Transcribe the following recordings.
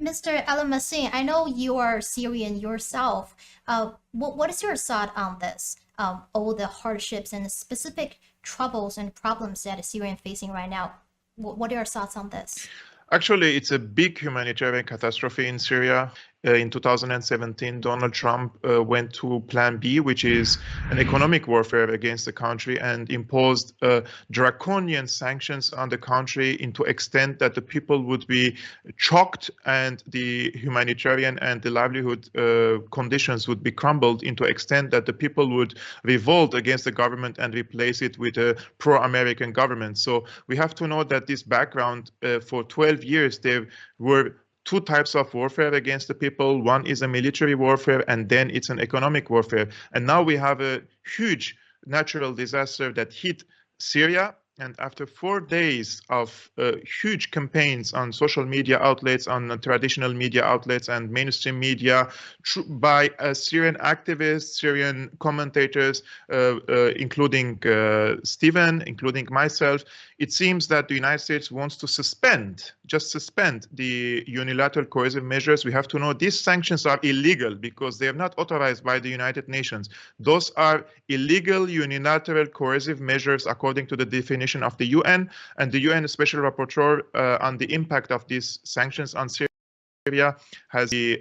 Mr. Almassian, I know you are Syrian yourself. What is your thought on this? All the hardships and specific troubles and problems that Syria is facing right now. What are your thoughts on this? Actually, it's a big humanitarian catastrophe in Syria. In 2017, Donald Trump went to Plan B, which is an economic warfare against the country, and imposed draconian sanctions on the country into extent that the people would be choked and the humanitarian and the livelihood conditions would be crumbled into extent that the people would revolt against the government and replace it with a pro-American government. So we have to know that this background for 12 years, there were two types of warfare against the people. One is a military warfare, and then it's an economic warfare. And now we have a huge natural disaster that hit Syria. And after 4 days of huge campaigns on social media outlets, on traditional media outlets and mainstream media by Syrian activists, Syrian commentators, including Stephen, including myself, it seems that the United States wants to just suspend the unilateral coercive measures. We have to know these sanctions are illegal because they are not authorized by the United Nations. Those are illegal unilateral coercive measures according to the definition of the UN, and the UN Special Rapporteur on the impact of these sanctions on Syria has the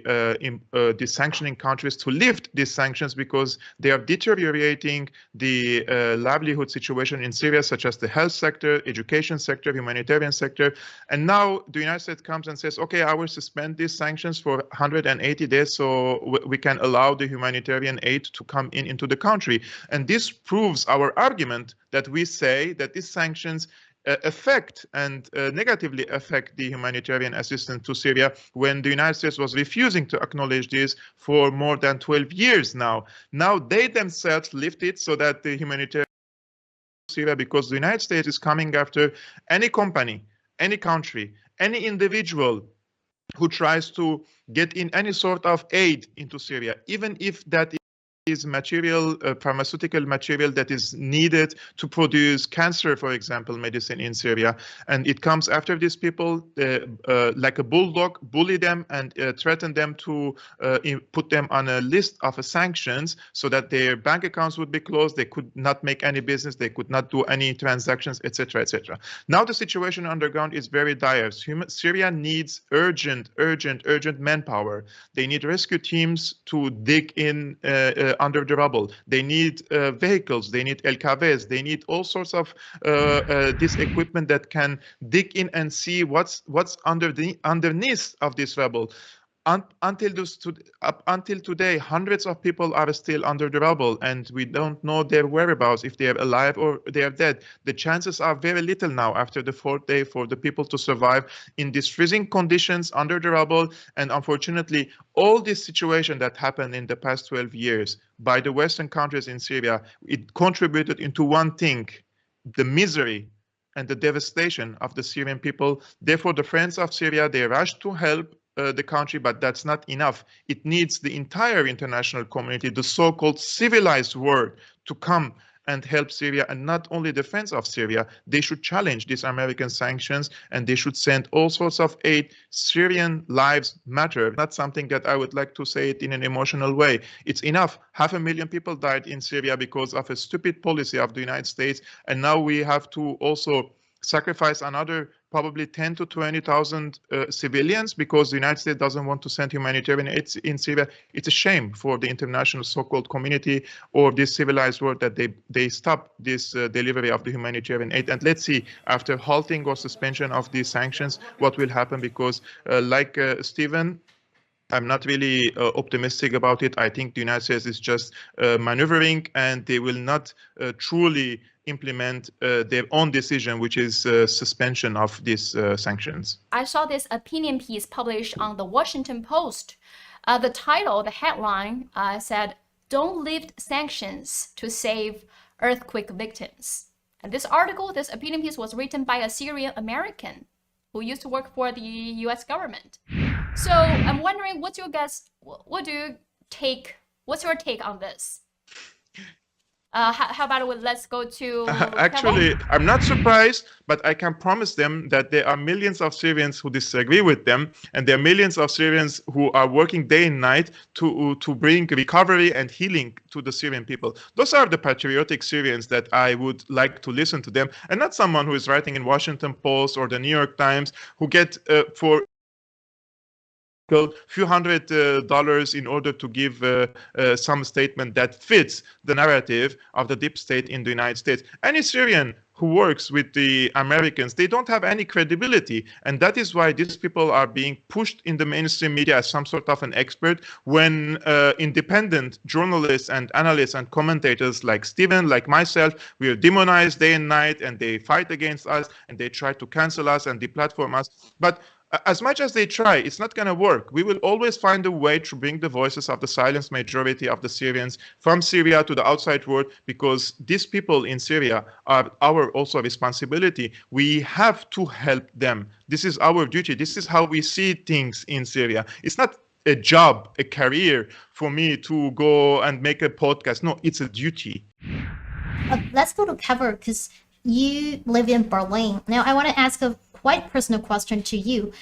sanctioning countries to lift these sanctions because they are deteriorating the livelihood situation in Syria, such as the health sector, education sector, humanitarian sector. And now the United States comes and says, okay, I will suspend these sanctions for 180 days so we can allow the humanitarian aid to come into the country. And this proves our argument that we say that these sanctions affect and negatively affect the humanitarian assistance to Syria when the United States was refusing to acknowledge this for more than 12 years now. Now they themselves lift it so that the humanitarian Syria, because the United States is coming after any company, any country, any individual who tries to get in any sort of aid into Syria, even if that is material, pharmaceutical material that is needed to produce cancer, for example, medicine in Syria. And it comes after these people like a bulldog, bully them and threaten them to put them on a list of sanctions so that their bank accounts would be closed. They could not make any business. They could not do any transactions, etc., etc. Now the situation on the ground is very dire. Syria needs urgent manpower. They need rescue teams to dig in under the rubble. They need vehicles, they need LKVs, they need all sorts of this equipment that can dig in and see what's underneath of this rubble. Until today, hundreds of people are still under the rubble, and we don't know their whereabouts, if they are alive or they are dead. The chances are very little now after the fourth day for the people to survive in these freezing conditions under the rubble. And unfortunately, all this situation that happened in the past 12 years by the Western countries in Syria, it contributed into one thing: the misery and the devastation of the Syrian people. Therefore, the friends of Syria, they rushed to help the country, but that's not enough. It needs the entire international community, the so-called civilized world, to come and help Syria, and not only the defense of Syria. They should challenge these American sanctions, and they should send all sorts of aid. Syrian lives matter. Not something that I would like to say it in an emotional way. It's enough. 500,000 people died in Syria because of a stupid policy of the United States, and now we have to also sacrifice another probably 10 to 20,000 civilians because the United States doesn't want to send humanitarian aid in Syria. It's a shame for the international so-called community or this civilized world that they stop this delivery of the humanitarian aid. And let's see, after halting or suspension of these sanctions, what will happen, because like Stephen, I'm not really optimistic about it. I think the United States is just maneuvering, and they will not truly implement their own decision, which is suspension of these sanctions. I saw this opinion piece published on the Washington Post. The title, the headline said, "Don't lift sanctions to save earthquake victims." And this article, this opinion piece was written by a Syrian American who used to work for the US government. So I'm wondering, what's your take on this? How about let's go to Actually, Kevork? I'm not surprised, but I can promise them that there are millions of Syrians who disagree with them, and there are millions of Syrians who are working day and night to bring recovery and healing to the Syrian people. Those are the patriotic Syrians that I would like to listen to them, and not someone who is writing in Washington Post or the New York Times who get for few $100 in order to give some statement that fits the narrative of the deep state in the United States. Any Syrian who works with the Americans, they don't have any credibility. And that is why these people are being pushed in the mainstream media as some sort of an expert when independent journalists and analysts and commentators like Steven, like myself, we are demonized day and night, and they fight against us and they try to cancel us and deplatform us. But as much as they try, it's not going to work. We will always find a way to bring the voices of the silenced majority of the Syrians from Syria to the outside world, because these people in Syria are our also responsibility. We have to help them. This is our duty. This is how we see things in Syria. It's not a job, a career for me to go and make a podcast. No, it's a duty. Let's go to Kevork because you live in Berlin. Now, I want to ask a quite personal question to you.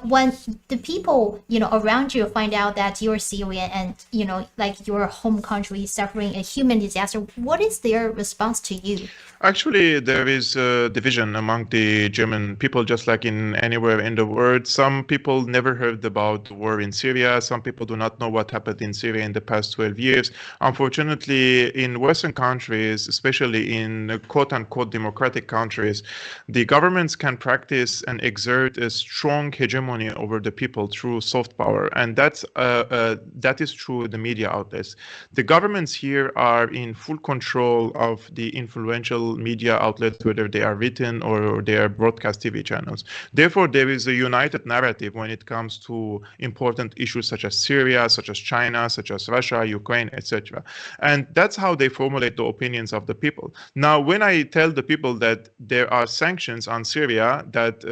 When the people, around you find out that you're Syrian and, like your home country is suffering a human disaster, what is their response to you? Actually, there is a division among the German people, just like in anywhere in the world. Some people never heard about the war in Syria. Some people do not know what happened in Syria in the past 12 years. Unfortunately, in Western countries, especially in quote-unquote democratic countries, the governments can practice and exert a strong hegemony over the people through soft power. And that is through the media outlets. The governments here are in full control of the influential media outlets, whether they are written or they are broadcast TV channels. Therefore, there is a united narrative when it comes to important issues such as Syria, such as China, such as Russia, Ukraine, etc. And that's how they formulate the opinions of the people. Now, when I tell the people that there are sanctions on Syria that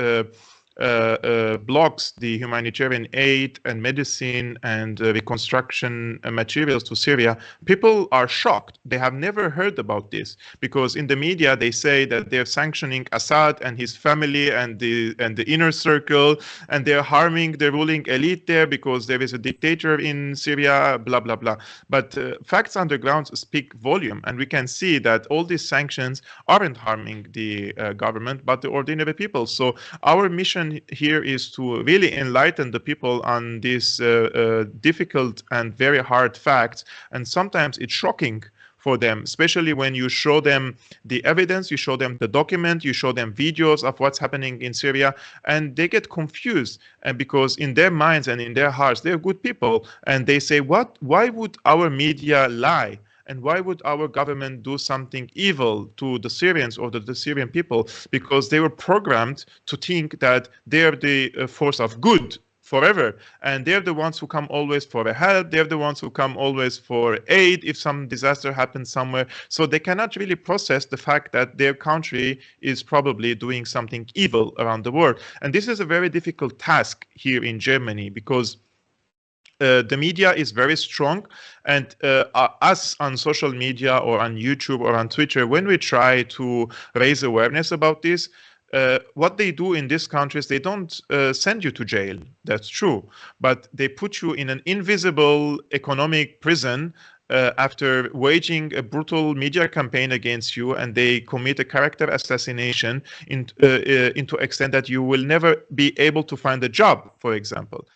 blocks the humanitarian aid and medicine and reconstruction materials to Syria, people are shocked. They have never heard about this, because in the media they say that they're sanctioning Assad and his family and the inner circle, and they're harming the ruling elite there because there is a dictator in Syria, blah blah blah. But facts on the ground speak volume, and we can see that all these sanctions aren't harming the government but the ordinary people. So our mission here is to really enlighten the people on these difficult and very hard facts, and sometimes it's shocking for them, especially when you show them the evidence, you show them the document, you show them videos of what's happening in Syria, and they get confused, and because in their minds and in their hearts they're good people, and they say, why would our media lie? And why would our government do something evil to the Syrians or the Syrian people? Because they were programmed to think that they're the force of good forever. And they're the ones who come always for help. They're the ones who come always for aid if some disaster happens somewhere. So they cannot really process the fact that their country is probably doing something evil around the world. And this is a very difficult task here in Germany, because the media is very strong, and us on social media or on YouTube or on Twitter, when we try to raise awareness about this, what they do in these countries, they don't send you to jail. That's true. But they put you in an invisible economic prison after waging a brutal media campaign against you, and they commit a character assassination into extent that you will never be able to find a job, for example.